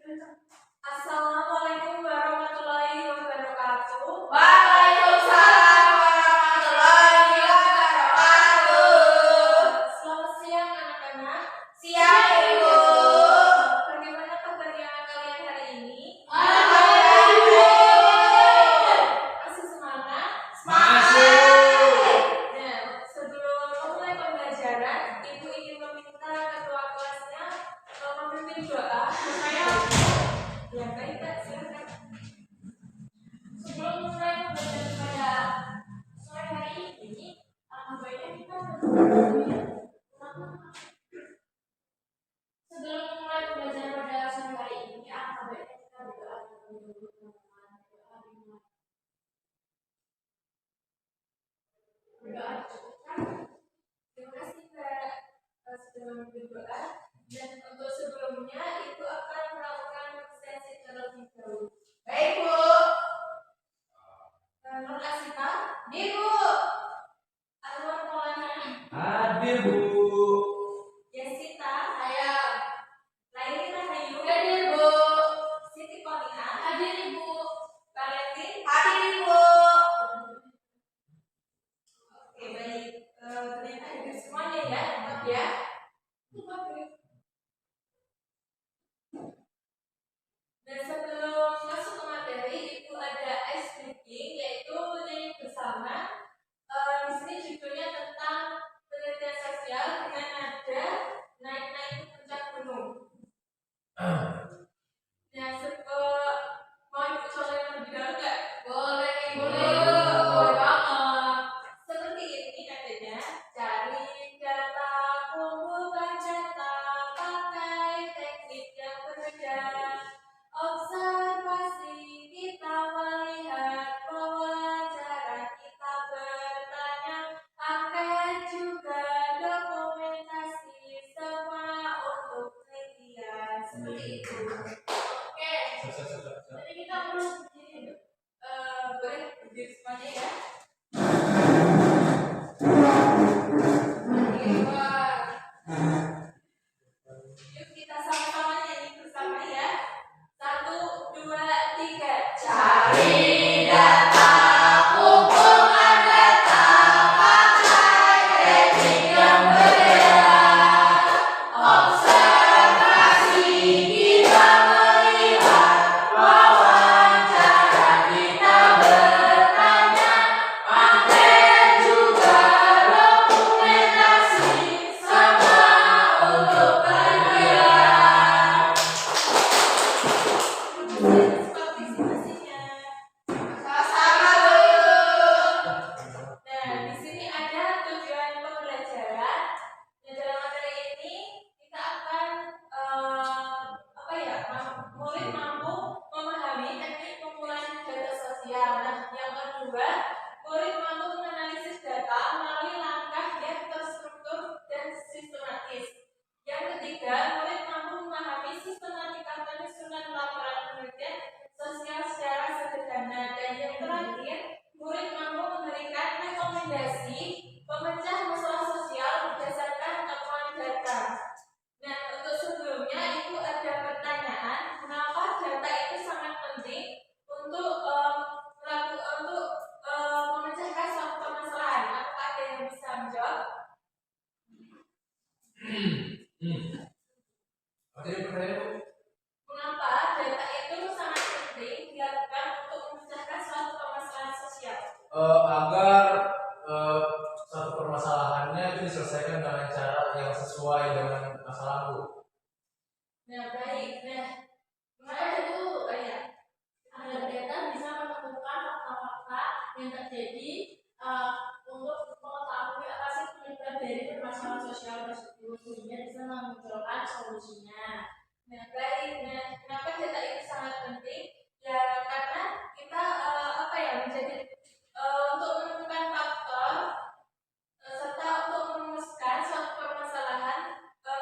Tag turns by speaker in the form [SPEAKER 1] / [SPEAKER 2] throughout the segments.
[SPEAKER 1] Assalamualaikum warahmatullahi wabarakatuh.
[SPEAKER 2] Waalaikumsalam warahmatullahi wabarakatuh.
[SPEAKER 1] Selamat siang anak-anak.
[SPEAKER 2] Siang Ibu.
[SPEAKER 1] Bagaimana kabarnya kalian hari ini?
[SPEAKER 2] Alhamdulillah.
[SPEAKER 1] Masih semangat?
[SPEAKER 2] Masih.
[SPEAKER 1] Nah, sebelum memulai pembelajaran, Ibu ingin meminta ketua kelasnya memimpin doa. Ya baik Kak, silakan. Sebelum mulai pembelajaran pada sore hari ini, baiknya kita sebelum mulai pembelajaran pada sore hari ini, baiknya kita berdoa terlebih dulu. Berdoa dicukupkan. Terima kasih Kak sudah memimpin doa. Dan untuk sebelumnya, Ibu akan melakukan sesi terlebih dahulu.
[SPEAKER 2] Baik Bu.
[SPEAKER 1] Nur Asita,
[SPEAKER 2] Di Bu.
[SPEAKER 1] Anwar Maulana,
[SPEAKER 3] Hadir Bu.
[SPEAKER 1] Yesita,
[SPEAKER 2] Saya.
[SPEAKER 1] Laili Rahayu,
[SPEAKER 2] Hadir Bu.
[SPEAKER 1] Siti Konia,
[SPEAKER 2] Hadir Ibu.
[SPEAKER 1] Valentin.
[SPEAKER 2] Hadir Ibu.
[SPEAKER 1] Oke baik, ternyata hadir semuanya ya, tetap ya. Dan sebelum masuk ke materi, itu ada ice breaking, yaitu menyanyi bersama. Di sini judulnya tentang penelitian sosial dengan nada naik-naik ke puncak gunung. Nah, mau Ibu coba terlebih dahulu nggak?
[SPEAKER 2] Boleh Ibu.
[SPEAKER 1] Boleh banget. Seperti ini nadanya. Cari data, kumpulkan data, pakai teknik yang berbeda. Observasi kita melihat, wawancara kita bertanya, angket juga dokumentasi, semua untuk penelitian. Seperti itu. Oke. Jadi kita perlu begini. Boleh berdiri semuanya ya. Yuk kita sama-sama nyanyi bersama ya. 1, 2, 3.
[SPEAKER 2] Cari data, kumpulkan data, pakai teknik yang berbeda. Observasi kita melihat, wawancara kita bertanya, angket juga dokumentasi, semua untuk penelitian.
[SPEAKER 1] Partisipasinya.
[SPEAKER 2] Sama-sama Bu.
[SPEAKER 1] Nah, di sini ada tujuan pembelajaran. Nah, dalam materi ini kita akan murid mampu memahami teknik pengumpulan data sosial. Nah, yang kedua, murid mampu menganalisis data melalui langkah yang terstruktur dan sistematis. Yang ketiga, murid mampu memahami sistematika penyusunan laporan penelitian sosial secara sederhana. Dan yang terakhir, murid mampu memberikan rekomendasi pemecah masalah sosial berdasarkan temuan data. Nah, untuk sebelumnya Ibu ada pertanyaan, kenapa data itu sangat penting untuk memecahkan suatu permasalahan? Apakah ada yang bisa menjawab? Mengapa data itu sangat penting dilakukan untuk memecahkan suatu permasalahan sosial?
[SPEAKER 3] Agar satu permasalahannya itu diselesaikan dengan cara yang sesuai dengan masalah Bu.
[SPEAKER 1] Nah, baik. Nah, mengapa itu banyak? Agar data bisa menemukan fakta-fakta yang terjadi untuk mengetahui apa sih penyebab dari permasalahan sosial tersebut sehingga bisa memunculkan solusinya. Nah, baik. Nah, kenapa data itu sangat penting? Ya, karena kita menjadi untuk menemukan faktor serta untuk merumuskan suatu permasalahan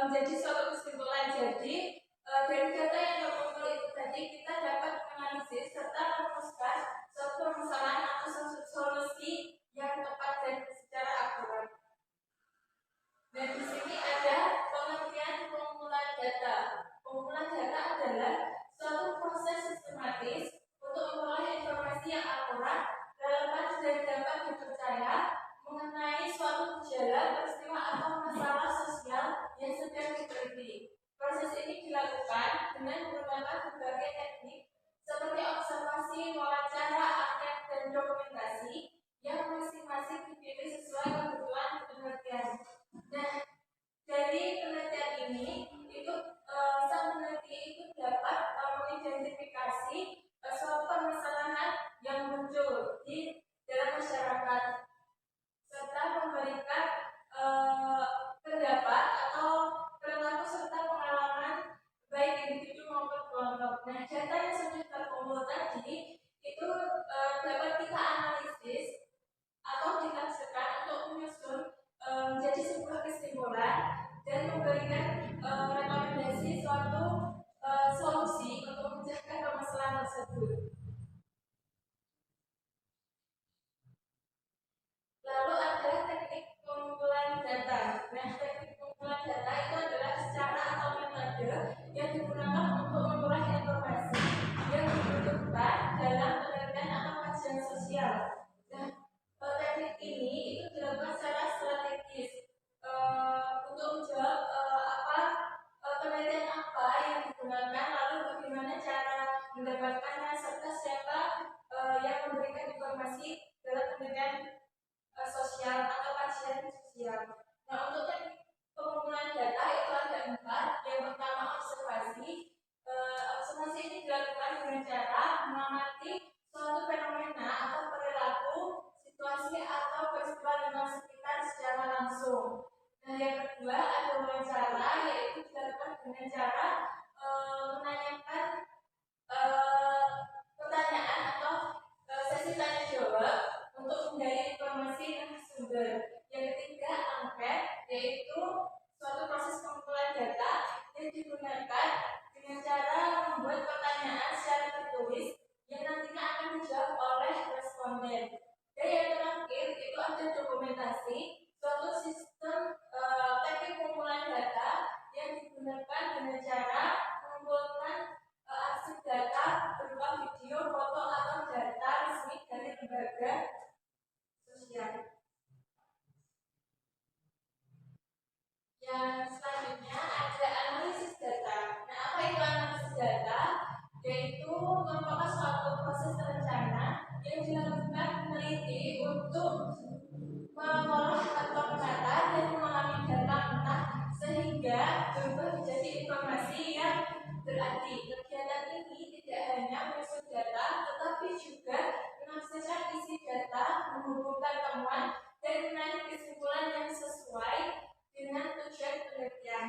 [SPEAKER 1] menjadi suatu kesimpulan. Jadi dari data yang terkumpul itu tadi kita dapat menganalisis serta merumuskan suatu permasalahan atau solusi yang tepat dan secara akurat. Dan di sini ada pengertian pengumpulan data. Pengumpulan data adalah ada peristiwa atau masalah sosial yang sedang diteliti. Proses ini dilakukan dengan menggunakan berbagai teknik seperti observasi, wawancara, angket, dan dokumentasi yang masing-masing dipilih sesuai kebutuhan penelitian. Nah, dari penelitian ini itu sang peneliti itu dapat mengidentifikasi suatu permasalahan yang muncul di dalam masyarakat serta memberikan pendapat atau perilaku serta pengalaman baik individu maupun kelompok. Nah, data yang sudah terkumpul tadi itu dapat kita analisis atau ditafsirkan untuk menyusun menjadi sebuah kesimpulan dan memberikan rekomendasi suatu solusi untuk menjaga permasalahan tersebut. Lalu ada teknik pengumpulan data. Nah, teknik pengumpulan data itu adalah cara atau metode yang digunakan untuk mengurai informasi yang dibutuhkan dalam penelitian atau kajian sosial. Nah, teknik ini itu dilakukan secara strategis untuk menjawab penelitian apa yang digunakan, lalu bagaimana cara mendapatkannya, serta siapa yang memberikan informasi dalam penelitian sosial atau kajian sosial. Nah, untuk teknik pengumpulan data itu ada 4. Yang pertama observasi. Observasi ini dilakukan dengan cara mengamati suatu fenomena atau perilaku, situasi atau peristiwa lingkungan sekitar secara langsung. Nah, yang kedua ada wawancara, yaitu dilakukan dengan cara menanyakan pertanyaan atau sesi tanya jawab untuk menggali informasi narasumber. Yang ketiga angket, yaitu suatu proses pengumpulan data yang digunakan dengan cara membuat pertanyaan secara tertulis yang nantinya akan dijawab oleh responden. Dan yang terakhir itu ada dokumentasi, suatu sistem teknik pengumpulan data yang digunakan dengan cara mengumpulkan arsip data berupa video, foto, atau data resmi dari lembaga sosial. Yang selanjutnya ada analisis data. Nah, apa itu analisis data? Yaitu merupakan suatu proses terencana yang dilakukan peneliti untuk mengolah atau menata dan memahami data mentah sehingga berubah menjadi informasi yang berarti. Kegiatan ini tidak hanya menyusun data, tetapi juga menafsirkan isi data, menghubungkan temuan, dan menarik kesimpulan yang sesuai dengan tujuan penelitian.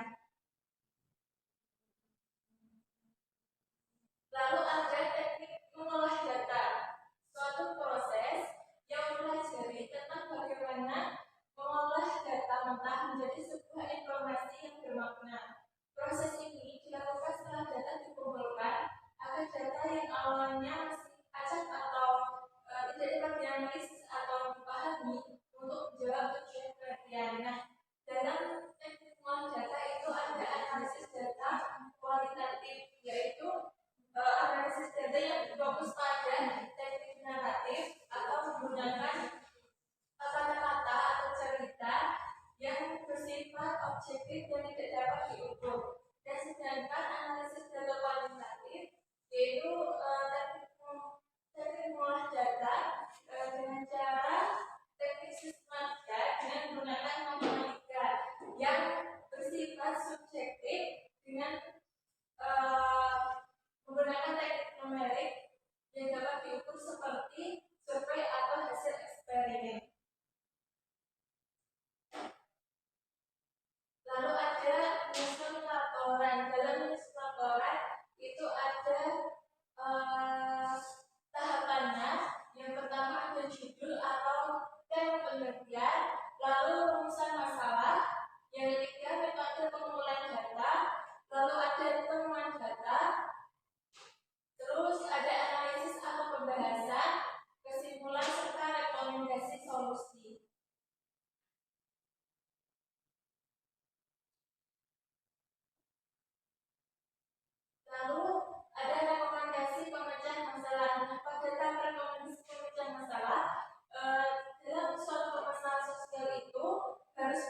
[SPEAKER 1] Lalu ada teknik mengolah data, suatu proses yang mempelajari tentang bagaimana mengolah data mentah menjadi sebuah informasi yang bermakna. Proses ini dilakukan setelah data dikumpulkan agar data yang awalnya masih acak atau tidak dapat dianalisis atau dipahami untuk menjawab tujuan penelitian. Nah, dalam teknik mengolah data itu ada analisis data kualitatif, yaitu analisis data yang berfokus pada teknik naratif atau menggunakan kata-kata atau cerita yang bersifat objektif dan tidak dapat diukur. Dan sedangkan analisis data kualitatif yaitu teknik mengolah data dengan cara teknik sistematika dengan menggunakan matematika yang bersifat subjektif dengan menggunakan teknik numerik yang dapat diukur seperti survei atau hasil eksperimen. Lalu ada menyusun laporan. Dalam menyusun laporan itu ada tahapannya. Yang pertama ada judul atau tema penelitian, lalu rumusan masalah. Yang ketiga metode pengumpulan data, lalu ada temuan data. Terus ada analisis atau pembahasan, kesimpulan serta rekomendasi solusi. Lalu ada rekomendasi pemecah masalah. Nah, pada tahap rekomendasi pemecah masalah, dalam suatu permasalahan sosial itu harus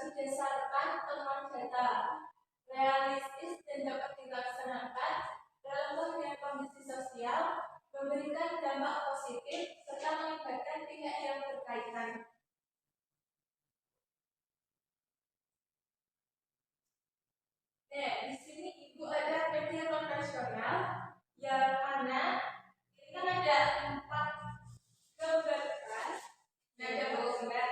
[SPEAKER 1] Di sini ibu ada media konvensional yang mana ini kan ada 4 gambar kan. Nah, ada gambar.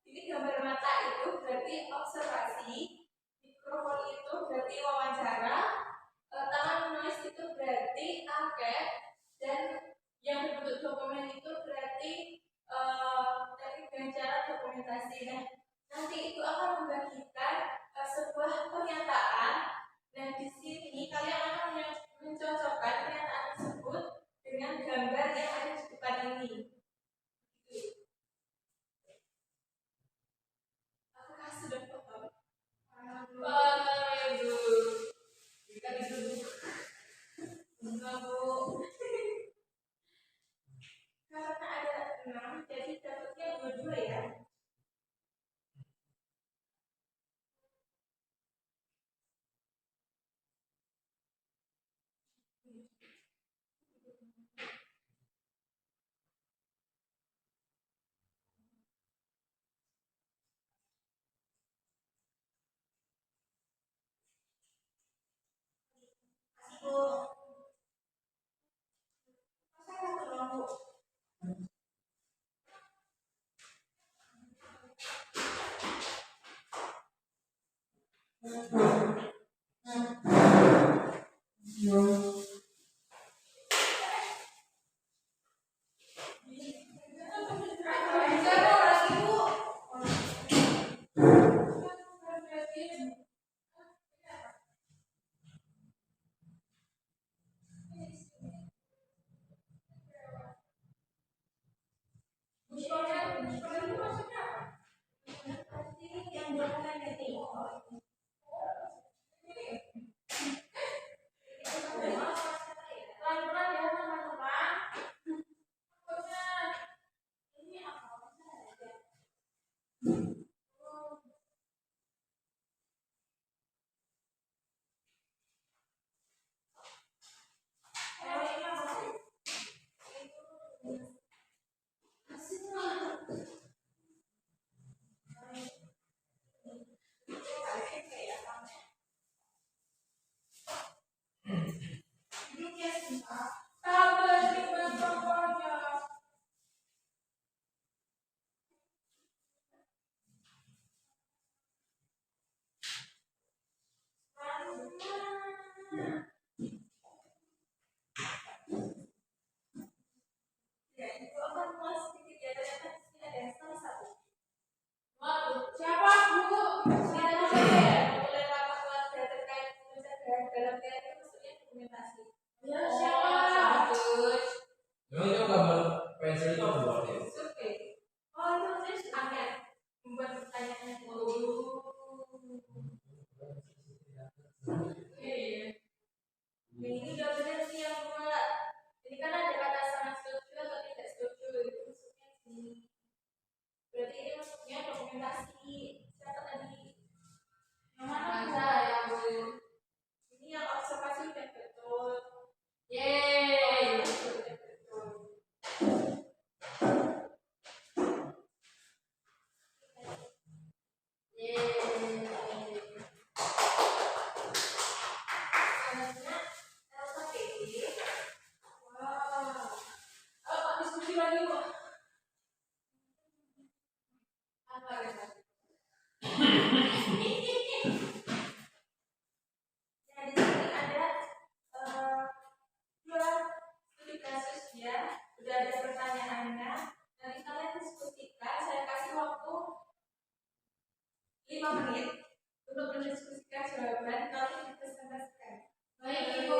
[SPEAKER 1] Ini gambar mata itu berarti observasi, mikrofon itu berarti wawancara, tangan menulis itu berarti angket, dan yang berbentuk dokumen itu berarti teknik dan cara dokumentasi. Nah, nanti itu akan membagikan sebuah pernyataan. Dan di sini kalian akan mencocokkan pernyataan tersebut dengan gambar yang ada di depan ini. Apakah sudah paham? Paham, Ibu. Kita duduk. Enggak, Bu. Karena ada 6, jadi dapatnya 22 ya. Bu, saya mau tolong, Bu. Yang buatan nanti. Pelan-pelan ya teman-teman. Ini apa? Siapa, Bu? Mulai rapat keluarga terkait pencegahan dalam TNI maksudnya dokumentasi. Ya, siapa? Bagus.
[SPEAKER 3] Memang itu gambar pensil itu apa buat ya?
[SPEAKER 1] Survei. Oh, itu terus angket. Membuat pertanyaan dulu. Iya. Ini jawabannya sih yang kedua. Ini kan ada kata sangat setuju atau tidak setuju. Itu maksudnya sini. Berarti ini maksudnya dokumentasi. Siapa tadi? Yang mana saya, Bu? Ini yang observasi udah betul. Yeay. Udah betul. Yeay. Selanjutnya LKPD. Wow. Pak diskusi lagi, Bu. Apa ya? Nah, di sini ada dua studi kasus ya. Sudah ada pertanyaannya. Nanti kalian diskusikan. Saya kasih waktu 5 menit untuk mendiskusikan jawaban. Kalian dipresentasikan. Baik, Ibu.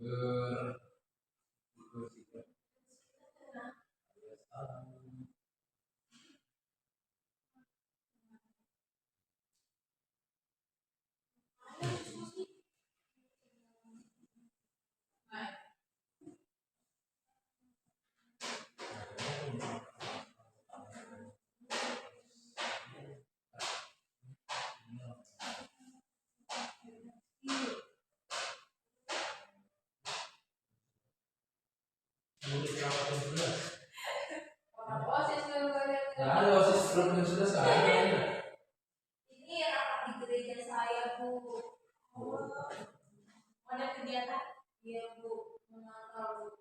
[SPEAKER 3] ber
[SPEAKER 2] OSIS
[SPEAKER 3] Nggak ada OSIS grup yang sudah sekarang.
[SPEAKER 2] ini rapat di gereja saya, Bu. Ada kegiatan? Iya, Bu. Mengatur.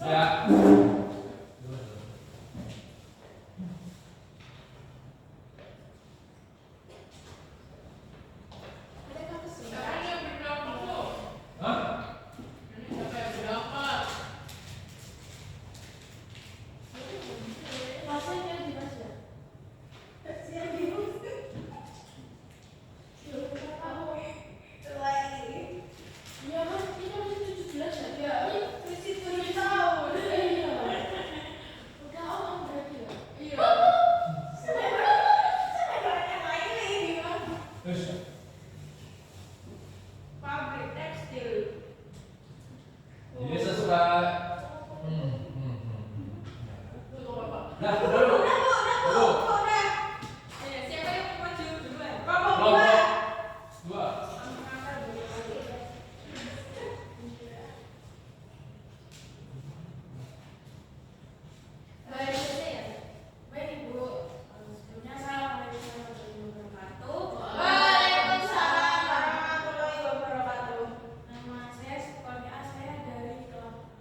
[SPEAKER 3] Ya. Hah?
[SPEAKER 1] Rasanya gimana sih? Siang bingung. Iya kan, ini masih 17 ya? Iya, masih 7 tahun. Iya. Udah awal berarti ya? Iya. Pabrik tekstil.
[SPEAKER 3] Ini saya suka. Nah, dulu.
[SPEAKER 2] Siapa yang mau maju duluan?
[SPEAKER 3] Kelompok dua.
[SPEAKER 1] Baik, ya. Baik, Ibu. Sebelumnya assalamualaikum warahmatullahi wabarakatuh.
[SPEAKER 2] Waalaikumsalam warahmatullahi wabarakatuh.
[SPEAKER 1] Nama saya Sukonia,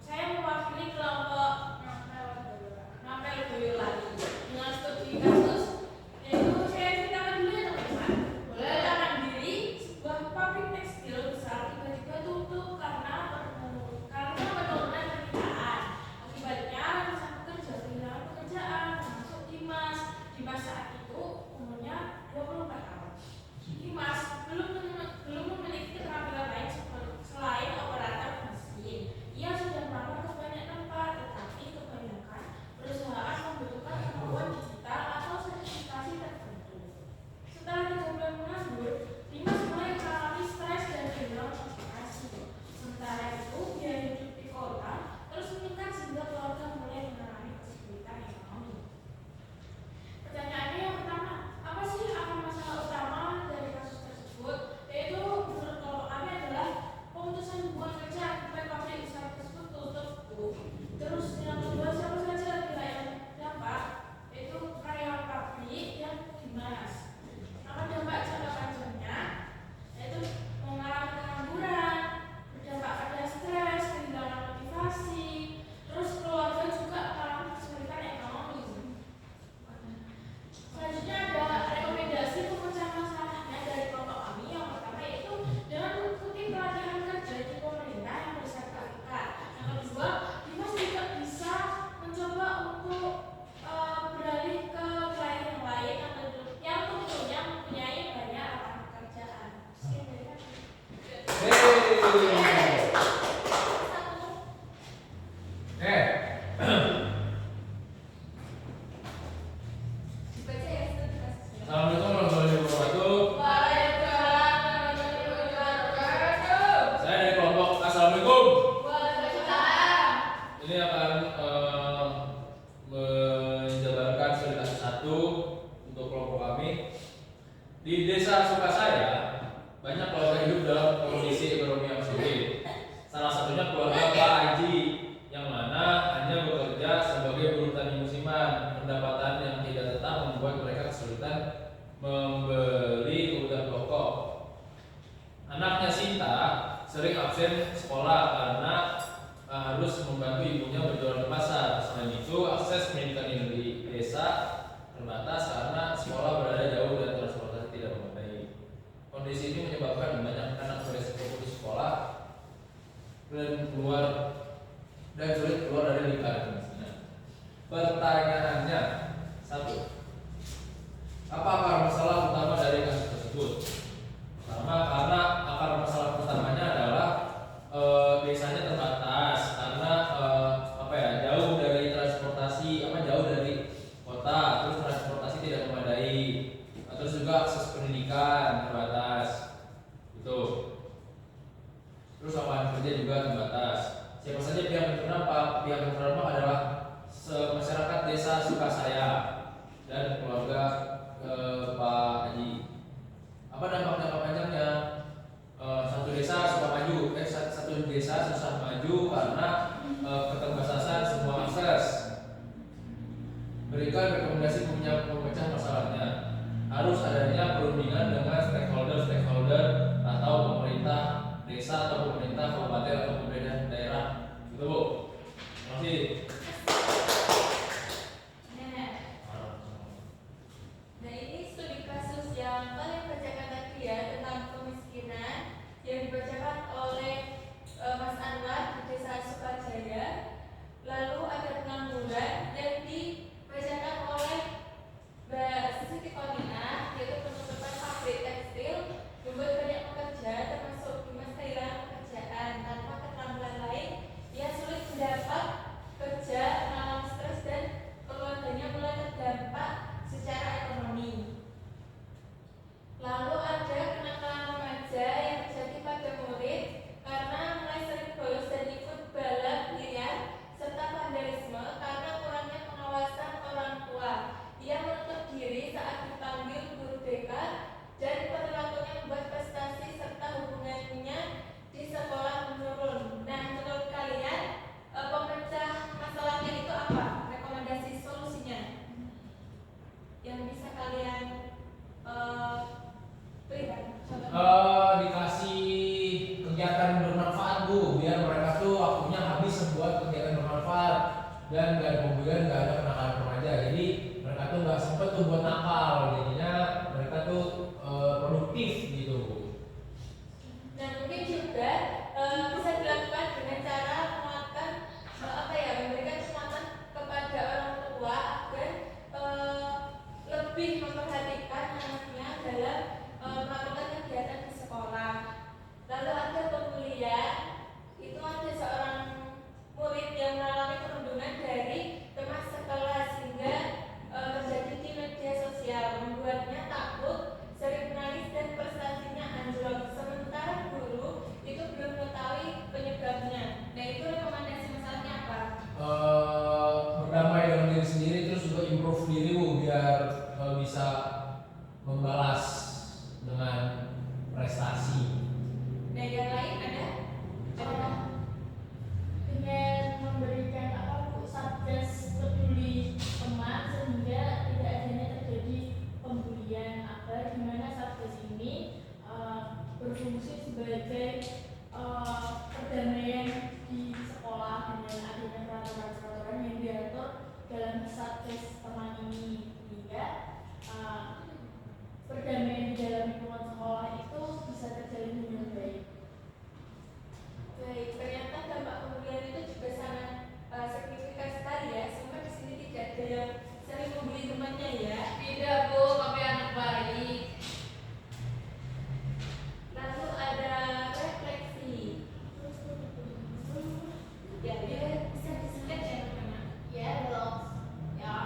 [SPEAKER 1] saya mewakili kelompok Ngapel Boyolali dengan studi kasus, yaitu saya ceritakan dulu ya teman-teman. Ledakan diri sebuah pabrik tekstil besar tiba-tiba tutup karena penurunan permintaan. Akibatnya ratusan pekerja kehilangan pekerjaan, termasuk Dimas. Dimas saat itu umurnya 24 tahun. Dimas belum memiliki keterampilan lain selain operator mesin. Ia sudah melamar ke banyak tempat, tetapi kebanyakan perusahaan membutuhkan kemampuan digital atau sertifikasi tertentu. Setelah 3 bulan menganggur, Dimas mulai mengalami stres dan kehilangan motivasi. Sementara itu, biaya hidup di kota terus meningkat sehingga keluarga mulai mengalami kesulitan ekonomi. Pertanyaannya yang pertama, apa sih akar masalah utama dari kasus tersebut? Yaitu menurut kelompok kami adalah pemutusan hubungan kerja akibat pabrik usaha tersebut tutup. Terus yang kedua, siapa saja pihak yang terdampak? Yaitu karyawan pabrik dan Dimas. Akan dampak jangka panjangnya yaitu mengalami pengangguran, berdampak pada stres, kehilangan motivasi, terus keluarga juga mengalami kesulitan ekonomi. Selanjutnya ada rekomendasi pemecahan masalahnya dari kelompok kami. Yang pertama yaitu dengan mengikuti pelatihan kerja di pemerintah yang bersertifikat. Yang kedua, Dimas juga bisa mencoba untuk beralih ke klien yang lain yang tentunya mempunyai banyak lapangan pekerjaan. Sekian dari kami.
[SPEAKER 2] Dibaca ya studi kasusnya.
[SPEAKER 3] Assalamualaikum warahmatullahi wabarakatuh.
[SPEAKER 2] Waalaikumsalam warahmatullahi wabarakatuh.
[SPEAKER 3] Saya dari kelompok Assalamualaikum.
[SPEAKER 2] Waalaikumsalam.
[SPEAKER 3] Ini akan menjabarkan studi kasus 1 untuk kelompok kami. Di desa Sukasaya, banyak keluarga hidup dalam kondisi ekonomi yang sulit. Salah satunya keluarga Pak Haji, yang mana hanya bekerja sebagai buruh tani musiman. Pendapatan yang tidak tetap membuat mereka kesulitan membeli kebutuhan pokok. Anaknya Sinta sering absen sekolah karena harus membantu ibunya berjualan di pasar. Selain itu, akses pendidikan di desa terbatas karena sekolah berada jauh dan transportasi tidak memadai. Kondisi ini menyebabkan banyak anak beresiko putus sekolah. pertanyaannya. 1. Apa akar masalah utama dari kasus tersebut? Pertama, karena akar masalah utamanya adalah desanya terbatas karena jauh dari transportasi, jauh dari kota, terus transportasi tidak memadai, terus juga akses pendidikan terbatas, gitu. Terus lapangan kerja juga terbatas. Siapa saja pihak yang terdampak? Pihak yang terdampak adalah masyarakat desa Sukasaya dan keluarga Pak Haji. Apa dampak-dampak panjangnya? Satu desa susah maju karena keterbatasan semua akses. Berikan rekomendasi pemecah masalahnya. Harus adanya perundingan dengan stakeholder atau pemerintah desa atau pemerintah kabupaten atau pemerintah daerah. Gitu, Bu. Terima kasih.
[SPEAKER 2] Nah, ini studi kasus yang kalian bacakan tadi ya tentang kemiskinan yang dibacakan oleh Mas Anwar di Desa Sukajaya. Lalu ada pengangguran yang dibacakan oleh Mbak Siti Konina, yaitu penutupan pabrik tekstil membuat banyak pekerja termasuk Dimas kehilangan pekerjaan tanpa keterampilan lain. Ia sulit mendapat kerja, mengalami stres dan keluarganya mulai terdampak secara ekonomi. Lalu ada kenakalan remaja yang terjadi pada murid karena mulai sering bolos dan ikut balap liar serta vandalisme karena kurangnya pengawasan orang tua. Ia menutup diri saat dipanggil guru BK dan perilakunya membuat prestasi serta hubungannya di sekolah menurun. Nah, menurut kalian pemecah masalahnya itu apa? Rekomendasi solusinya yang bisa kalian berikan?
[SPEAKER 4] Dikasih kegiatan bermanfaat, Bu, biar mereka tuh waktunya habis buat kegiatan bermanfaat dan gak ada pembulian, gak ada kenakalan remaja. Jadi mereka tuh gak sempet tuh buat nakal, jadinya mereka tuh produktif gitu, Bu.
[SPEAKER 2] Dan mungkin juga bisa dilakukan dengan cara menguatkan memberikan kesempatan kepada orang tua agar lebih memperhatikan anaknya dalam melakukan kegiatan di sekolah. Lalu ada pembulian, itu ada seorang murid yang mengalami perundungan dari teman sekelas hingga terjadi di media sosial, membuatnya takut, sering menangis dan prestasinya anjlok. Sementara guru itu belum mengetahui penyebabnya. Nah, itu rekomendasi masalahnya apa?
[SPEAKER 4] Berdamai dengan diri sendiri, terus juga improve diri, Bu, biar bisa membalas dengan prestasi.
[SPEAKER 2] Nah, yang lain ada?
[SPEAKER 1] Dengan memberikan satgas peduli teman sehingga tidak adanya terjadi pembulian, agar di mana satgas ini berfungsi sebagai perdamaian di sekolah dengan adanya peraturan-peraturan yang diatur dalam satgas teman ini, hingga perdamaian di dalam lingkungan sekolah itu bisa terjalin dengan baik.
[SPEAKER 2] Baik, ternyata dampak pembulian itu juga sangat signifikan sekali ya. Semua di sini tidak ada yang sering membuli temannya ya.
[SPEAKER 1] Tidak, Bu, tapi anak baik.
[SPEAKER 2] Lalu ada refleksi. Ya, dia bisa di-sketch ya teman-teman.
[SPEAKER 1] Ya, belum. Ya.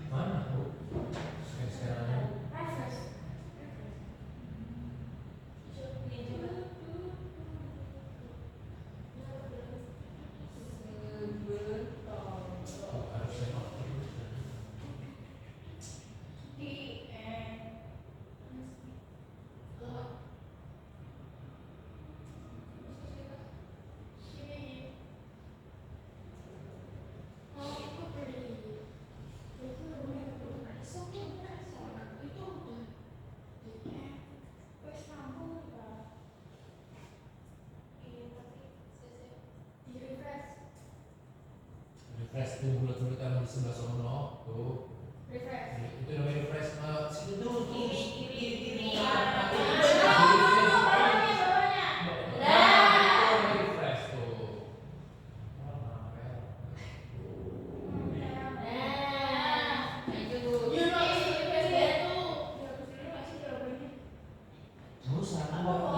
[SPEAKER 4] Mana, Bu? Sekarang
[SPEAKER 2] Ini coba.
[SPEAKER 4] harusnya refresh tuh bulat-bulat yang di sebelah sono tuh.
[SPEAKER 1] Refresh.
[SPEAKER 4] Itu namanya refresh. Situ tuh
[SPEAKER 2] Kiri.
[SPEAKER 4] Kiri. Nggak usah.
[SPEAKER 1] Apa